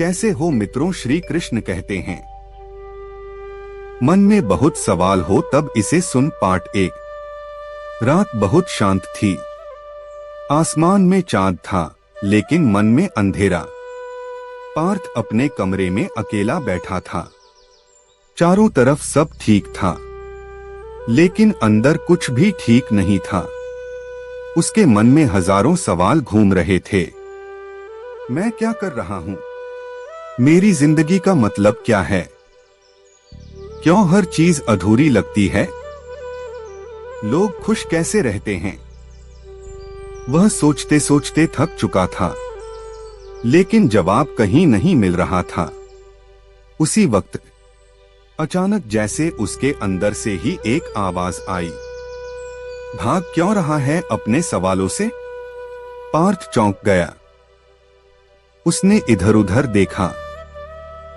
कैसे हो मित्रों? श्री कृष्ण कहते हैं, मन में बहुत सवाल हो तब इसे सुन। पार्ट 1। रात बहुत शांत थी। आसमान में चांद था लेकिन मन में अंधेरा। पार्थ अपने कमरे में अकेला बैठा था। चारों तरफ सब ठीक था लेकिन अंदर कुछ भी ठीक नहीं था। उसके मन में हजारों सवाल घूम रहे थे। मैं क्या कर रहा हूं? मेरी जिंदगी का मतलब क्या है? क्यों हर चीज अधूरी लगती है? लोग खुश कैसे रहते हैं? वह सोचते सोचते थक चुका था लेकिन जवाब कहीं नहीं मिल रहा था। उसी वक्त अचानक जैसे उसके अंदर से ही एक आवाज आई, भाग क्यों रहा है अपने सवालों से? पार्थ चौंक गया। उसने इधर उधर देखा,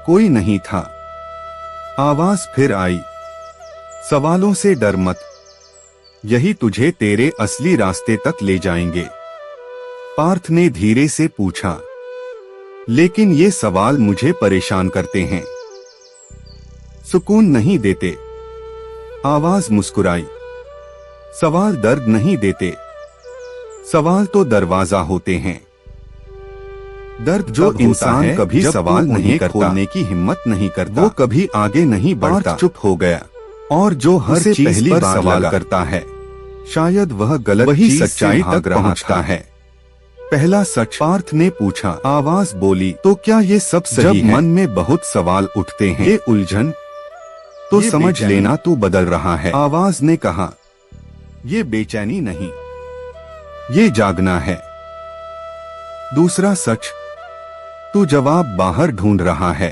कोई नहीं था। आवाज फिर आई, सवालों से डर मत, यही तुझे तेरे असली रास्ते तक ले जाएंगे। पार्थ ने धीरे से पूछा, लेकिन ये सवाल मुझे परेशान करते हैं, सुकून नहीं देते। आवाज मुस्कुराई, सवाल दर्द नहीं देते, सवाल तो दरवाजा होते हैं। दर्द जो इंसान कभी सवाल नहीं करता, खोलने की हिम्मत नहीं करता, वो कभी आगे नहीं बढ़ता, चुप हो गया। और जो हर चीज पहली बार सवाल करता है, शायद वह गलत वही सच्चाई तक पहुंचता है। पहला सच, पार्थ ने पूछा। आवाज बोली, तो क्या ये सब सही है? मन में बहुत सवाल उठते हैं, ये उलझन तो समझ लेना तू बदल रहा है। आवाज ने कहा, ये बेचैनी नहीं, ये जागना है। दूसरा सच, तू जवाब बाहर ढूंढ रहा है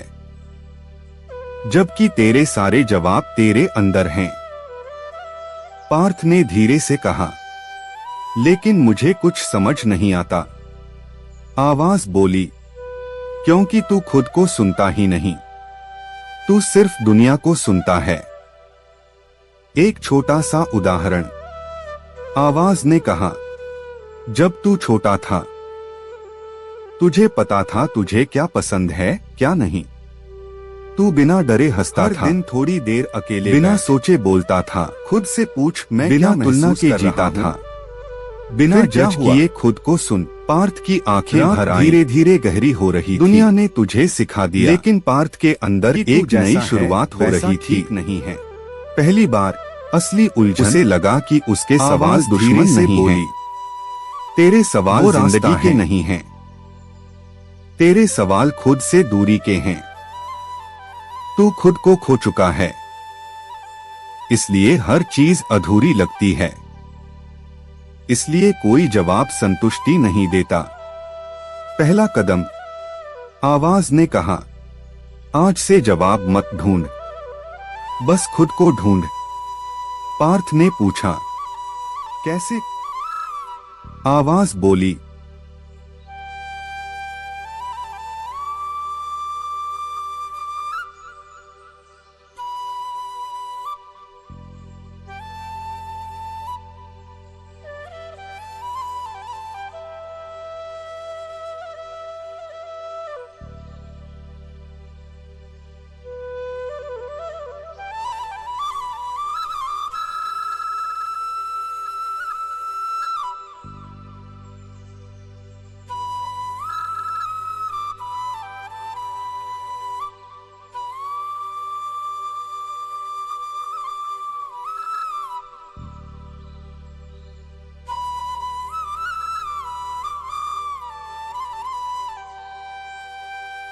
जबकि तेरे सारे जवाब तेरे अंदर हैं। पार्थ ने धीरे से कहा, लेकिन मुझे कुछ समझ नहीं आता। आवाज बोली, क्योंकि तू खुद को सुनता ही नहीं, तू सिर्फ दुनिया को सुनता है। एक छोटा सा उदाहरण। आवाज ने कहा, जब तू छोटा था तुझे पता था तुझे क्या पसंद है क्या नहीं। तू बिना डरे हंसता था, हर दिन थोड़ी देर अकेले बिना सोचे बोलता था, खुद से पूछ मैं बिना तुलना के जीता था, बिना जज किए खुद को सुन। पार्थ की आंखें भर आई, धीरे धीरे गहरी हो रही। दुनिया ने तुझे सिखा दिया, लेकिन पार्थ के अंदर एक नई शुरुआत हो रही थी। नहीं है पहली बार असली उलझन। उसे लगा कि उसके सवाल दुश्मन नहीं हैं, तेरे सवाल जिंदगी के नहीं हैं, तेरे सवाल खुद से दूरी के हैं। तू खुद को खो चुका है, इसलिए हर चीज अधूरी लगती है, इसलिए कोई जवाब संतुष्टि नहीं देता। पहला कदम, आवाज ने कहा, आज से जवाब मत ढूंढ, बस खुद को ढूंढ। पार्थ ने पूछा, कैसे? आवाज बोली,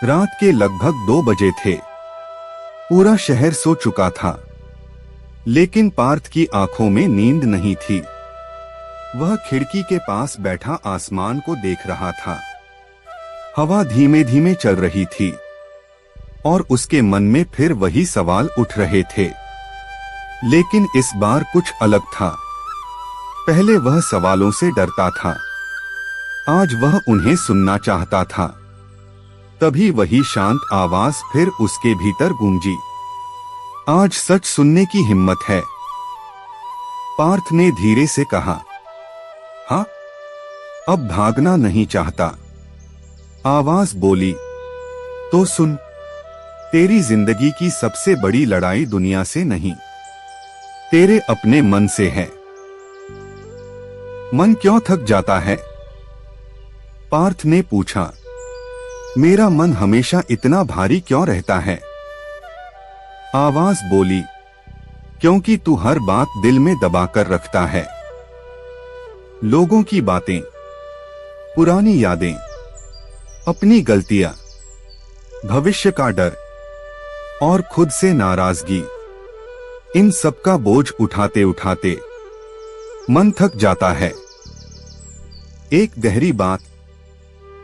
रात के लगभग 2 बजे थे। पूरा शहर सो चुका था लेकिन पार्थ की आंखों में नींद नहीं थी। वह खिड़की के पास बैठा आसमान को देख रहा था। हवा धीमे धीमे चल रही थी और उसके मन में फिर वही सवाल उठ रहे थे, लेकिन इस बार कुछ अलग था। पहले वह सवालों से डरता था, आज वह उन्हें सुनना चाहता था। तभी वही शांत आवाज फिर उसके भीतर गूंजी, आज सच सुनने की हिम्मत है। पार्थ ने धीरे से कहा, हाँ, अब भागना नहीं चाहता। आवाज बोली, तो सुन, तेरी जिंदगी की सबसे बड़ी लड़ाई दुनिया से नहीं, तेरे अपने मन से है। मन क्यों थक जाता है? पार्थ ने पूछा। मेरा मन हमेशा इतना भारी क्यों रहता है? आवाज बोली, क्योंकि तू हर बात दिल में दबाकर रखता है। लोगों की बातें, पुरानी यादें, अपनी गलतियां, भविष्य का डर और खुद से नाराजगी, इन सब का बोझ उठाते उठाते मन थक जाता है। एक गहरी बात,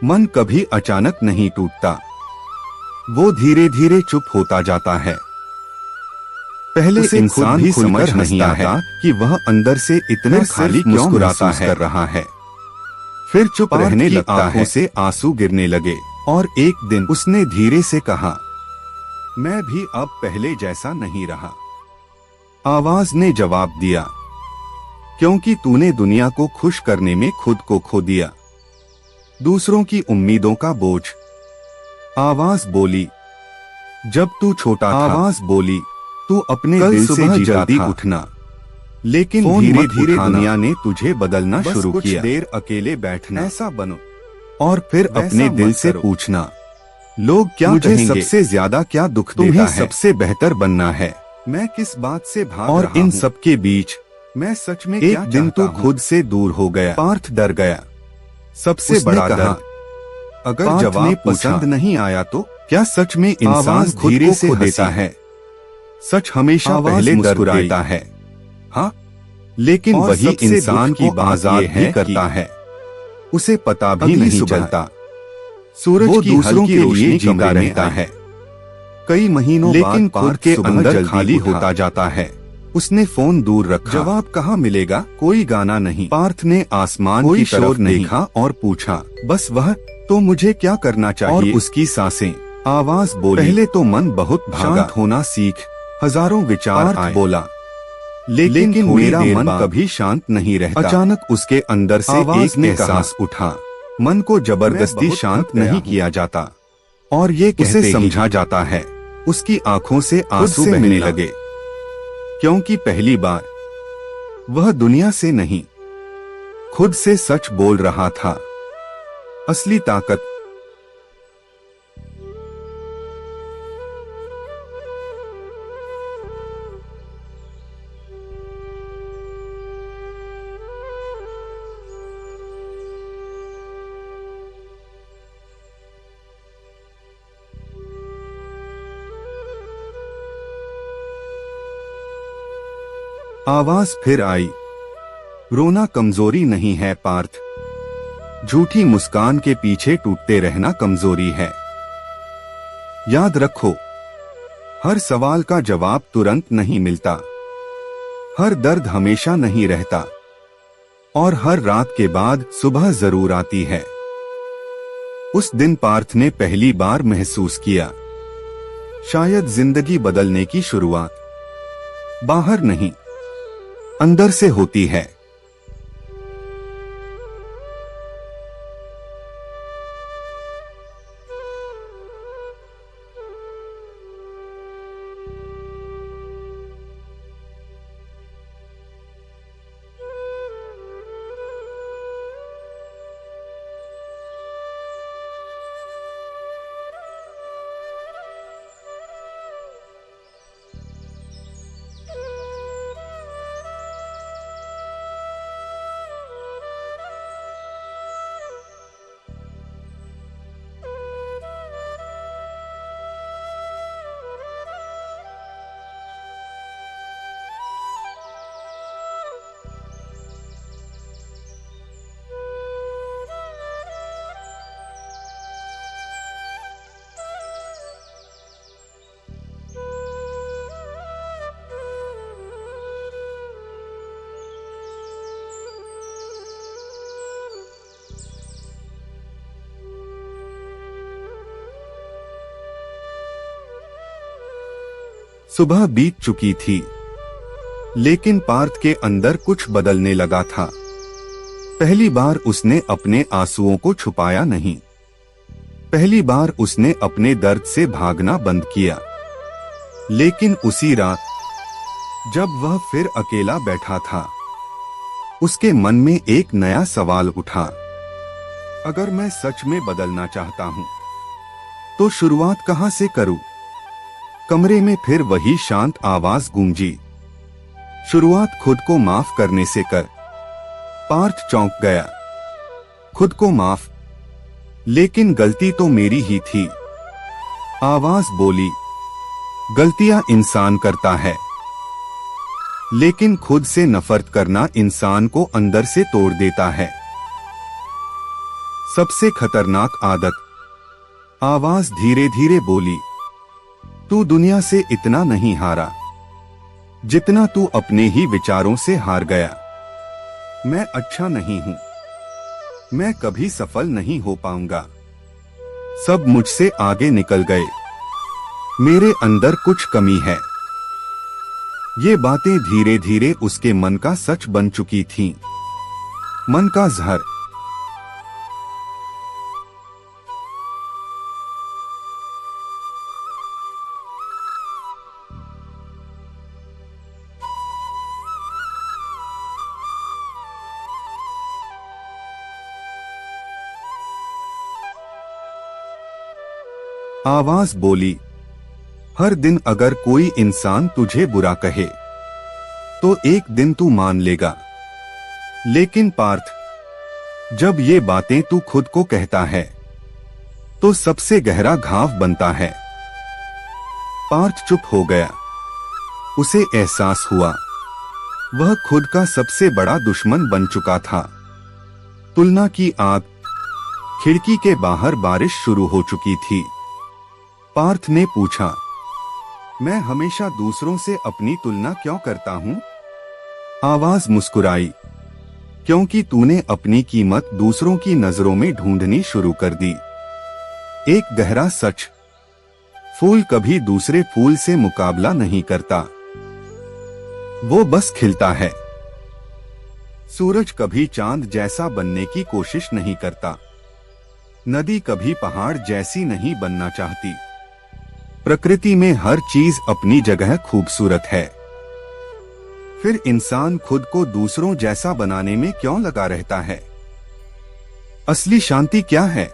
मन कभी अचानक नहीं टूटता, वो धीरे धीरे चुप होता जाता है। पहले इंसान भी समझ नहीं आता कि वह अंदर से इतना खाली क्यों महसूस कर रहा है। फिर चुप रहने लगता है, से आंसू गिरने लगे और एक दिन उसने धीरे से कहा, मैं भी अब पहले जैसा नहीं रहा। आवाज ने जवाब दिया, क्योंकि तूने दुनिया को खुश करने में खुद को खो दिया, दूसरों की उम्मीदों का बोझ। आवाज बोली, जब तू छोटा था, आवाज बोली, तू अपने दिल से जल्दी उठना, लेकिन धीरे धीरे दुनिया ने तुझे बदलना शुरू किया। कुछ देर अकेले बैठना, ऐसा बनो, और फिर अपने दिल से पूछना, लोग क्या कहेंगे? सबसे ज्यादा क्या दुख देता है? सबसे बेहतर बनना है। मैं किस बात से भाग और इन सब के बीच मैं सच में एक दिन तो खुद से दूर हो गया। पार्थ डर गया। सबसे बड़ा डर, अगर जवाब पसंद नहीं आया तो क्या सच में इंसान धीरे से देता है? सच हमेशा पहले डर देता है, हाँ, लेकिन वही इंसान की आजाद ही करता है। उसे पता भी नहीं चलता। सूरज की दूसरों के लिए जीता रहता है, कई महीनों लेकिन खुद के अंदर खाली होता जाता है। उसने फोन दूर रखा। जवाब कहाँ मिलेगा? कोई गाना नहीं। पार्थ ने आसमान की तरफ देखा और पूछा, बस वह तो मुझे क्या करना चाहिए? और उसकी सांसें। आवाज बोली, पहले तो मन बहुत शांत होना सीख। हजारों विचार आए। बोला, लेकिन मेरा मन कभी शांत नहीं रहता। अचानक उसके अंदर से एक एहसास उठा, मन को जबरदस्ती शांत नहीं किया जाता और ये कैसे समझा जाता है। उसकी आंखों से आंसू बहने लगे, क्योंकि पहली बार वह दुनिया से नहीं, खुद से सच बोल रहा था। असली ताकत आवाज फिर आई, रोना कमजोरी नहीं है पार्थ, झूठी मुस्कान के पीछे टूटते रहना कमजोरी है। याद रखो, हर सवाल का जवाब तुरंत नहीं मिलता, हर दर्द हमेशा नहीं रहता और हर रात के बाद सुबह जरूर आती है। उस दिन पार्थ ने पहली बार महसूस किया, शायद जिंदगी बदलने की शुरुआत बाहर नहीं, अंदर से होती है। सुबह बीत चुकी थी, लेकिन पार्थ के अंदर कुछ बदलने लगा था। पहली बार उसने अपने आंसुओं को छुपाया नहीं, पहली बार उसने अपने दर्द से भागना बंद किया। लेकिन उसी रात जब वह फिर अकेला बैठा था, उसके मन में एक नया सवाल उठा। अगर मैं सच में बदलना चाहता हूं, तो शुरुआत कहां से करूं? कमरे में फिर वही शांत आवाज गूंजी, शुरुआत खुद को माफ करने से कर। पार्थ चौंक गया। खुद को माफ? लेकिन गलती तो मेरी ही थी। आवाज बोली, गलतियां इंसान करता है, लेकिन खुद से नफरत करना इंसान को अंदर से तोड़ देता है। सबसे खतरनाक आदत, आवाज धीरे धीरे बोली, तू दुनिया से इतना नहीं हारा जितना तू अपने ही विचारों से हार गया। मैं अच्छा नहीं हूं, मैं कभी सफल नहीं हो पाऊंगा, सब मुझसे आगे निकल गए, मेरे अंदर कुछ कमी है। ये बातें धीरे धीरे उसके मन का सच बन चुकी थीं। मन का जहर। आवाज बोली, हर दिन अगर कोई इंसान तुझे बुरा कहे, तो एक दिन तू मान लेगा। लेकिन पार्थ, जब ये बातें तू खुद को कहता है, तो सबसे गहरा घाव बनता है। पार्थ चुप हो गया। उसे एहसास हुआ, वह खुद का सबसे बड़ा दुश्मन बन चुका था। तुलना की आग। खिड़की के बाहर बारिश शुरू हो चुकी थी। पार्थ ने पूछा, मैं हमेशा दूसरों से अपनी तुलना क्यों करता हूं? आवाज मुस्कुराई, क्योंकि तूने अपनी कीमत दूसरों की नजरों में ढूंढनी शुरू कर दी। एक गहरा सच, फूल कभी दूसरे फूल से मुकाबला नहीं करता, वो बस खिलता है। सूरज कभी चांद जैसा बनने की कोशिश नहीं करता, नदी कभी पहाड़ जैसी नहीं बनना चाहती। प्रकृति में हर चीज अपनी जगह खूबसूरत है। फिर इंसान खुद को दूसरों जैसा बनाने में क्यों लगा रहता है? असली शांति क्या है?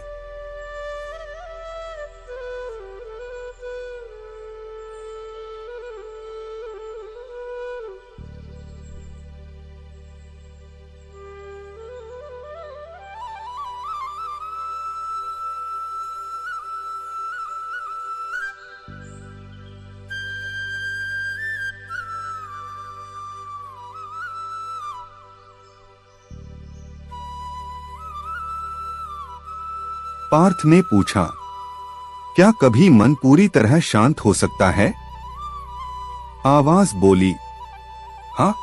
पार्थ ने पूछा, क्या कभी मन पूरी तरह शांत हो सकता है? आवाज बोली, हाँ,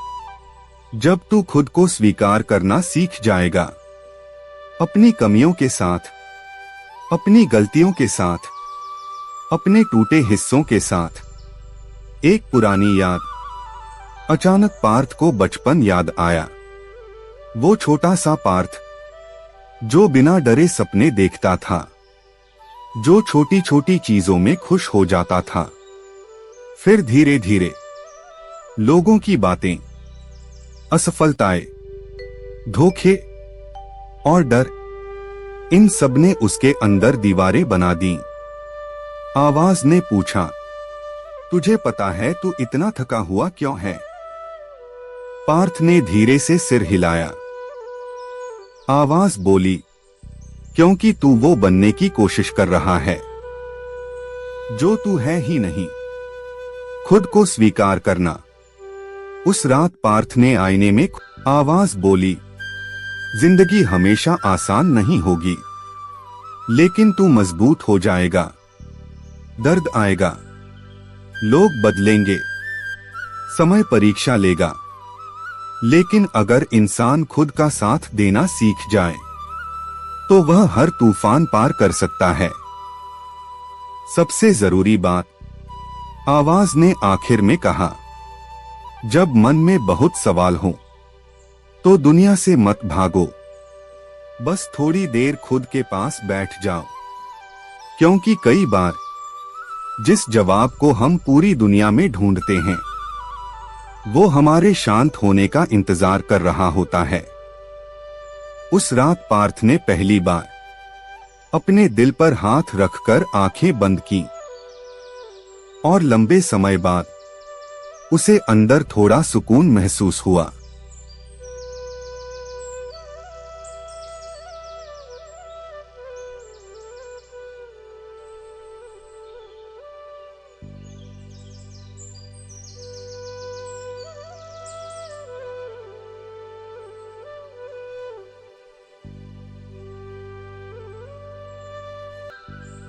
जब तू खुद को स्वीकार करना सीख जाएगा, अपनी कमियों के साथ, अपनी गलतियों के साथ, अपने टूटे हिस्सों के साथ। एक पुरानी याद। अचानक पार्थ को बचपन याद आया। वो छोटा सा पार्थ, जो बिना डरे सपने देखता था, जो छोटी छोटी चीजों में खुश हो जाता था। फिर धीरे धीरे लोगों की बातें, असफलताएं, धोखे और डर, इन सब ने उसके अंदर दीवारें बना दी। आवाज ने पूछा, तुझे पता है तू इतना थका हुआ क्यों है? पार्थ ने धीरे से सिर हिलाया। आवाज बोली, क्योंकि तू वो बनने की कोशिश कर रहा है जो तू है ही नहीं। खुद को स्वीकार करना। उस रात पार्थ ने आईने में आवाज बोली, जिंदगी हमेशा आसान नहीं होगी, लेकिन तू मजबूत हो जाएगा। दर्द आएगा, लोग बदलेंगे, समय परीक्षा लेगा, लेकिन अगर इंसान खुद का साथ देना सीख जाए, तो वह हर तूफान पार कर सकता है। सबसे जरूरी बात, आवाज ने आखिर में कहा, जब मन में बहुत सवाल हो, तो दुनिया से मत भागो, बस थोड़ी देर खुद के पास बैठ जाओ। क्योंकि कई बार जिस जवाब को हम पूरी दुनिया में ढूंढते हैं वो हमारे शांत होने का इंतजार कर रहा होता है। उस रात पार्थ ने पहली बार अपने दिल पर हाथ रखकर आंखें बंद की और लंबे समय बाद उसे अंदर थोड़ा सुकून महसूस हुआ।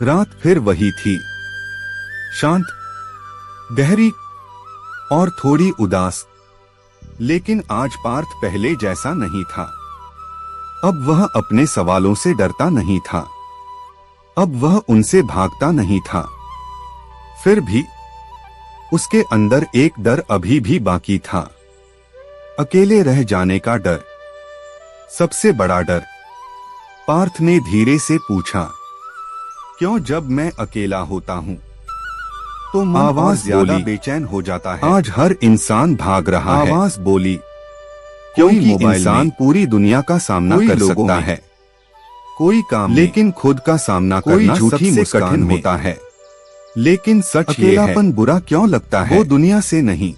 रात फिर वही थी, शांत, गहरी और थोड़ी उदास। लेकिन आज पार्थ पहले जैसा नहीं था। अब वह अपने सवालों से डरता नहीं था, अब वह उनसे भागता नहीं था। फिर भी उसके अंदर एक डर अभी भी बाकी था, अकेले रह जाने का डर, सबसे बड़ा डर। पार्थ ने धीरे से पूछा, क्यों जब मैं अकेला होता हूँ तो आवाज ज्यादा बेचैन हो जाता है? आज हर इंसान भाग रहा है। आवाज बोली, क्योंकि इंसान पूरी दुनिया का सामना कर सकता है, कोई काम, लेकिन खुद का सामना करना सबसे कठिन होता है। लेकिन सच अकेलापन बुरा क्यों लगता है? वो दुनिया से नहीं,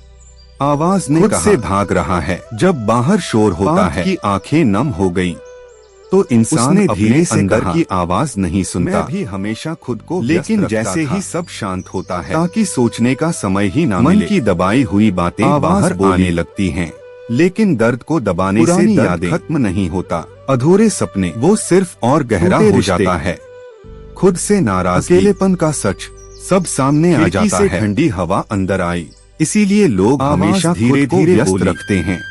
आवाज ने खुद से भाग रहा है। जब बाहर शोर होता है कि आंखें नम हो गईं, तो इंसान धीरे से अंदर की आवाज नहीं सुनता। मैं भी हमेशा खुद को लेकिन जैसे ही सब शांत होता है ताकि सोचने का समय ही ना मिले, मन की दबाई हुई बातें बाहर आने लगती हैं। लेकिन दर्द को दबाने से दर्द खत्म नहीं होता। अधूरे सपने वो सिर्फ और गहरा हो जाता है। खुद से नाराज, अकेलेपन का सच सब सामने आ जाता है। ठंडी हवा अंदर आई, इसीलिए लोग हमेशा धीरे धीरे व्यस्त रखते हैं।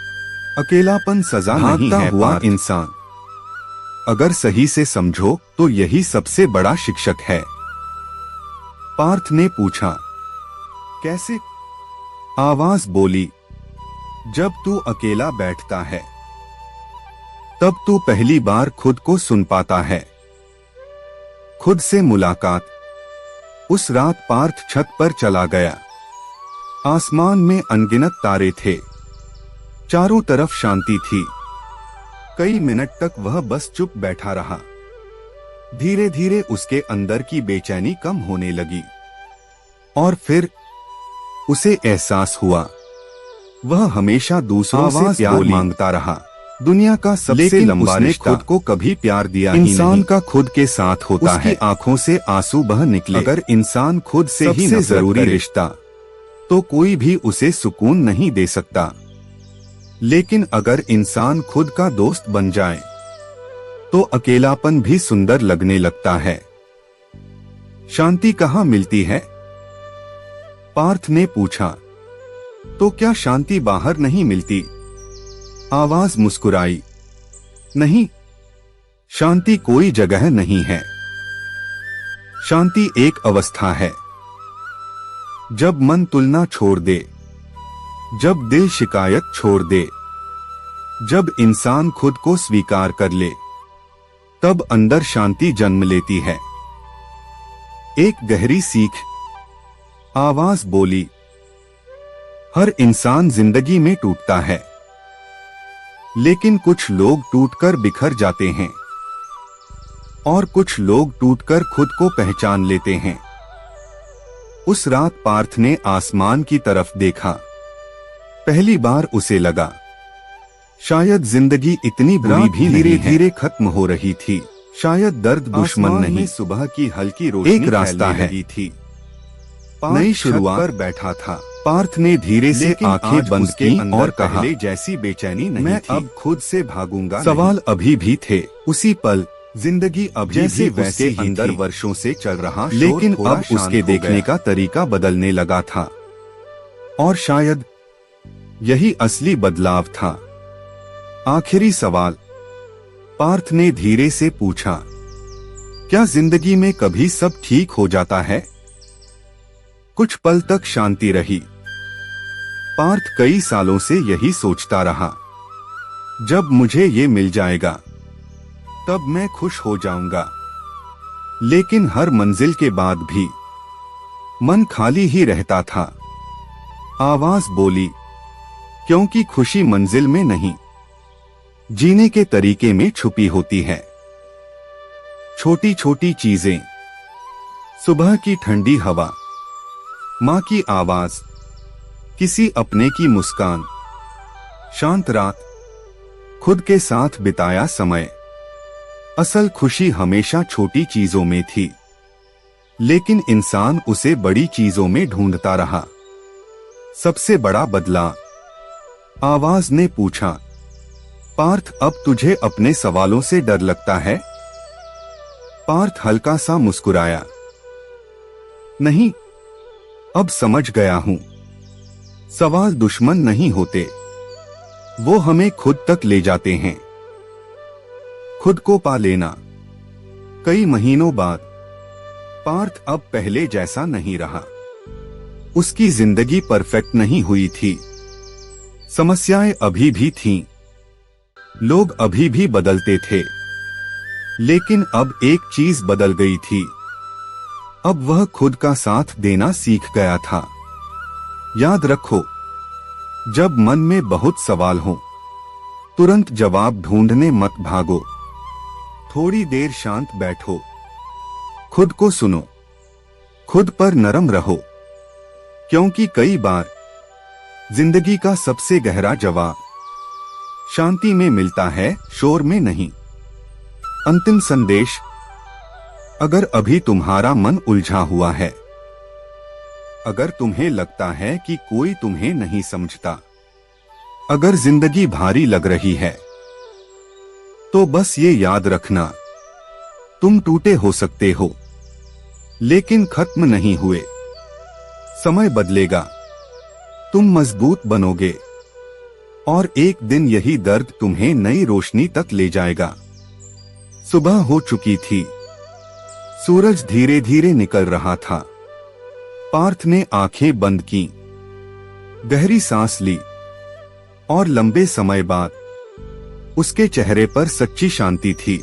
अकेलापन सजा नहीं है हुआ इंसान, अगर सही से समझो तो यही सबसे बड़ा शिक्षक है। पार्थ ने पूछा, कैसे? आवाज बोली, जब तू अकेला बैठता है तब तू पहली बार खुद को सुन पाता है। खुद से मुलाकात। उस रात पार्थ छत पर चला गया। आसमान में अनगिनत तारे थे, चारों तरफ शांति थी। कई मिनट तक वह बस चुप बैठा रहा। धीरे धीरे उसके अंदर की बेचैनी कम होने लगी और फिर उसे एहसास हुआ वह हमेशा दूसरों से प्यार मांगता रहा। दुनिया का सबसे लंबा रिश्ता खुद को कभी प्यार दिया ही नहीं। इंसान का खुद के साथ होता है। आंखों से आंसू बह निकले। अगर इंसान खुद से ही जरूरी रिश्ता तो कोई भी उसे सुकून नहीं दे सकता। लेकिन अगर इंसान खुद का दोस्त बन जाए तो अकेलापन भी सुंदर लगने लगता है। शांति कहाँ मिलती है? पार्थ ने पूछा। तो क्या शांति बाहर नहीं मिलती? आवाज मुस्कुराई, नहीं, शांति कोई जगह नहीं है। शांति एक अवस्था है। जब मन तुलना छोड़ दे, जब दिल शिकायत छोड़ दे, जब इंसान खुद को स्वीकार कर ले, तब अंदर शांति जन्म लेती है। एक गहरी सीख। आवाज बोली, हर इंसान जिंदगी में टूटता है, लेकिन कुछ लोग टूटकर बिखर जाते हैं और कुछ लोग टूटकर खुद को पहचान लेते हैं। उस रात पार्थ ने आसमान की तरफ देखा। पहली बार उसे लगा शायद जिंदगी इतनी बुरी भी धीरे धीरे खत्म हो रही थी। शायद दर्द दुश्मन नहीं, सुबह की हल्की रोशनी एक रास्ता है थी। नई शुरुआत पर बैठा था। पार्थ ने धीरे से आंखें बंद की और कहा, जैसी बेचैनी नहीं मैं थी। अब खुद से भागूंगा। सवाल अभी भी थे। उसी पल जिंदगी अभी जैसे वैसे ही अंदर वर्षों से चल रहा, लेकिन अब उसके देखने का तरीका बदलने लगा था। और शायद यही असली बदलाव था। आखिरी सवाल पार्थ ने धीरे से पूछा, क्या जिंदगी में कभी सब ठीक हो जाता है? कुछ पल तक शांति रही। पार्थ कई सालों से यही सोचता रहा, जब मुझे ये मिल जाएगा तब मैं खुश हो जाऊंगा। लेकिन हर मंजिल के बाद भी मन खाली ही रहता था। आवाज बोली, क्योंकि खुशी मंजिल में नहीं, जीने के तरीके में छुपी होती है। छोटी छोटी चीजें, सुबह की ठंडी हवा, माँ की आवाज, किसी अपने की मुस्कान, शांत रात, खुद के साथ बिताया समय। असल खुशी हमेशा छोटी चीजों में थी, लेकिन इंसान उसे बड़ी चीजों में ढूंढता रहा। सबसे बड़ा बदलाव, आवाज ने पूछा, पार्थ अब तुझे अपने सवालों से डर लगता है? पार्थ हल्का सा मुस्कुराया, नहीं, अब समझ गया हूं। सवाल दुश्मन नहीं होते, वो हमें खुद तक ले जाते हैं। खुद को पा लेना। कई महीनों बाद पार्थ अब पहले जैसा नहीं रहा। उसकी जिंदगी परफेक्ट नहीं हुई थी, समस्याएं अभी भी थीं, लोग अभी भी बदलते थे, लेकिन अब एक चीज बदल गई थी। अब वह खुद का साथ देना सीख गया था। याद रखो, जब मन में बहुत सवाल हो, तुरंत जवाब ढूंढने मत भागो। थोड़ी देर शांत बैठो, खुद को सुनो, खुद पर नरम रहो, क्योंकि कई बार जिंदगी का सबसे गहरा जवाब शांति में मिलता है, शोर में नहीं। अंतिम संदेश, अगर अभी तुम्हारा मन उलझा हुआ है, अगर तुम्हें लगता है कि कोई तुम्हें नहीं समझता, अगर जिंदगी भारी लग रही है, तो बस ये याद रखना, तुम टूटे हो सकते हो, लेकिन खत्म नहीं हुए। समय बदलेगा, तुम मजबूत बनोगे, और एक दिन यही दर्द तुम्हें नई रोशनी तक ले जाएगा। सुबह हो चुकी थी, सूरज धीरे धीरे निकल रहा था। पार्थ ने आंखें बंद की, गहरी सांस ली, और लंबे समय बाद उसके चेहरे पर सच्ची शांति थी।